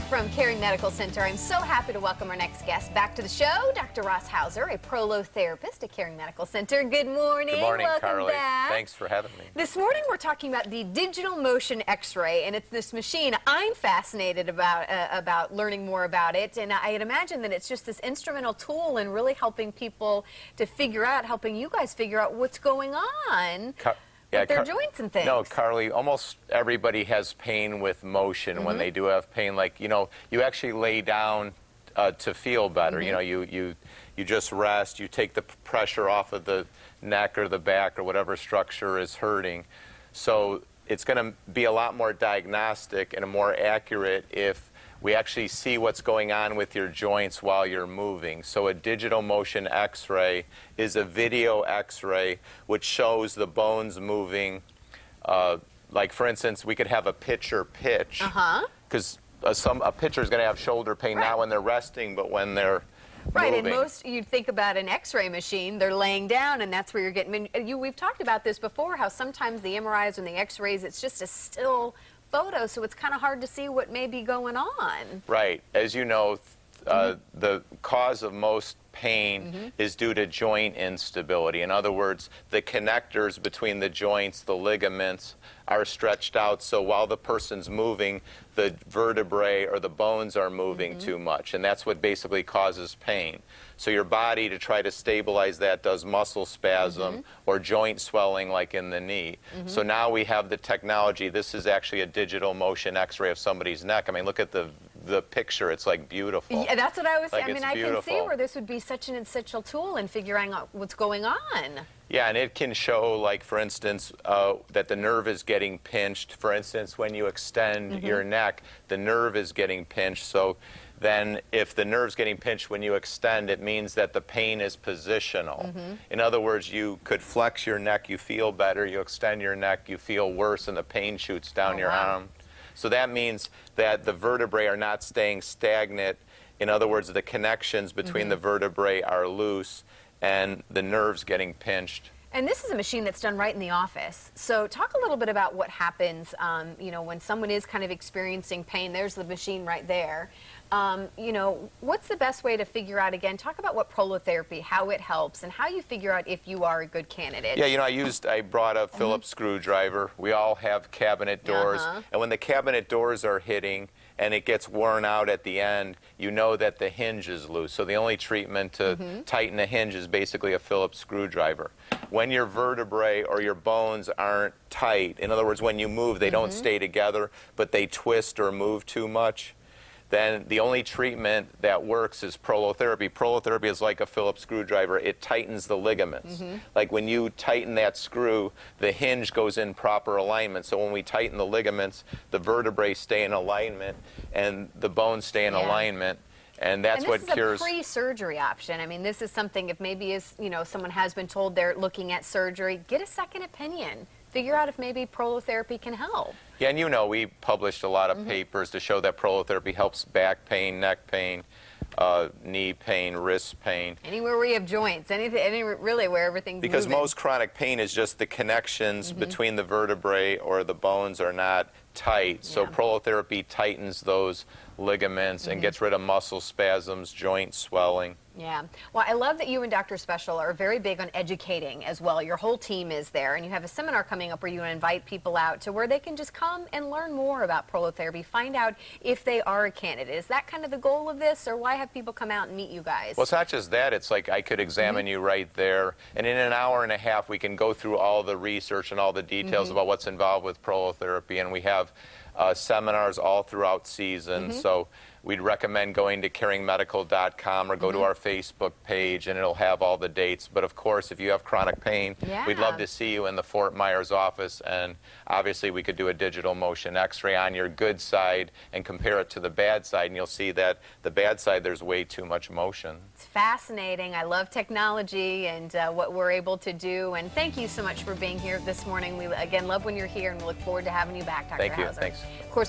from Caring Medical Center. I'm so happy to welcome our next guest back to the show, Dr. Ross Hauser, a prolotherapist at Caring Medical Center. Good morning. Good morning, welcome Carly. back. Thanks for having me. This morning we're talking about the digital motion x-ray, and it's this machine. I'm fascinated about learning more about it, and I'd imagine that it's just this instrumental tool in really helping people to figure out, helping you guys figure out what's going on. With their joints and things. No, Carly, almost everybody has pain with motion when they do have pain. Like, you actually lay down to feel better. You just rest, you take the pressure off of the neck or the back or whatever structure is hurting. So it's going to be a lot more diagnostic and more accurate if we actually see what's going on with your joints while you're moving. So a digital motion x-ray is a video x-ray which shows the bones moving. Like, for instance, we could have a pitcher pitch. Because a pitcher is going to have shoulder pain not when they're resting, but when they're moving. And most, you'd think about an x-ray machine, they're laying down, and that's where you're getting, we've talked about this before, how sometimes the MRIs and the x-rays, it's just a still photo, so it's kind of hard to see what may be going on. Right. As you know, the cause of most pain is due to joint instability. In other words, the connectors between the joints, the ligaments, are stretched out, so while the person's moving, the vertebrae or the bones are moving too much, and that's what basically causes pain. So your body, to try to stabilize that, does muscle spasm or joint swelling like in the knee. So now we have the technology. This is actually a digital motion x-ray of somebody's neck. I mean, look at the picture. It's like beautiful. Yeah, that's what I was saying. Like, I mean, I can see where this would be such an essential tool in figuring out what's going on. Yeah, and it can show, like, for instance, that the nerve is getting pinched. For instance, when you extend your neck, the nerve is getting pinched. So then if the nerve's getting pinched when you extend, it means that the pain is positional. In other words, you could flex your neck, you feel better. You extend your neck, you feel worse, and the pain shoots down your arm. So that means that the vertebrae are not staying stagnant. In other words, the connections between the vertebrae are loose and the nerves getting pinched. And this is a machine that's done right in the office. So talk a little bit about what happens, when someone is kind of experiencing pain. There's the machine right there. What's the best way to figure out, again, talk about what prolotherapy, how it helps, and how you figure out if you are a good candidate. Yeah, I brought a Phillips screwdriver. We all have cabinet doors. And when the cabinet doors are hitting and it gets worn out at the end, you know that the hinge is loose. So the only treatment to tighten the hinge is basically a Phillips screwdriver. When your vertebrae or your bones aren't tight, in other words, when you move, they don't stay together, but they twist or move too much, then the only treatment that works is prolotherapy. Prolotherapy is like a Phillips screwdriver. It tightens the ligaments. Like when you tighten that screw, the hinge goes in proper alignment. So when we tighten the ligaments, the vertebrae stay in alignment and the bones stay in alignment. And that's what cures. This is a pre-surgery option. I mean, this is something, if maybe someone has been told they're looking at surgery, get a second opinion. Figure out if maybe prolotherapy can help. Yeah, and we published a lot of papers to show that prolotherapy helps back pain, neck pain, knee pain, wrist pain. Anywhere where you have joints, really where everything's Because moving. most chronic pain is just the connections between the vertebrae or the bones are not tight. So prolotherapy tightens those ligaments and gets rid of muscle spasms, joint swelling. Yeah. Well, I love that you and Dr. Special are very big on educating as well. Your whole team is there, and you have a seminar coming up where you invite people out to where they can just come and learn more about prolotherapy, find out if they are a candidate. Is that kind of the goal of this, or why have people come out and meet you guys? Well, it's not just that. It's like I could examine you right there, and in an hour and a half we can go through all the research and all the details about what's involved with prolotherapy, and we have seminars all throughout season. So we'd recommend going to caringmedical.com or go to our Facebook page, and it'll have all the dates. But of course, if you have chronic pain, we'd love to see you in the Fort Myers office, and obviously we could do a digital motion x-ray on your good side and compare it to the bad side, and you'll see that the bad side, there's way too much motion. It's fascinating. I love technology and what we're able to do, and thank you so much for being here this morning. We again love when you're here, and we look forward to having you back, Dr. Thank you. Hauser. Thanks. Of course,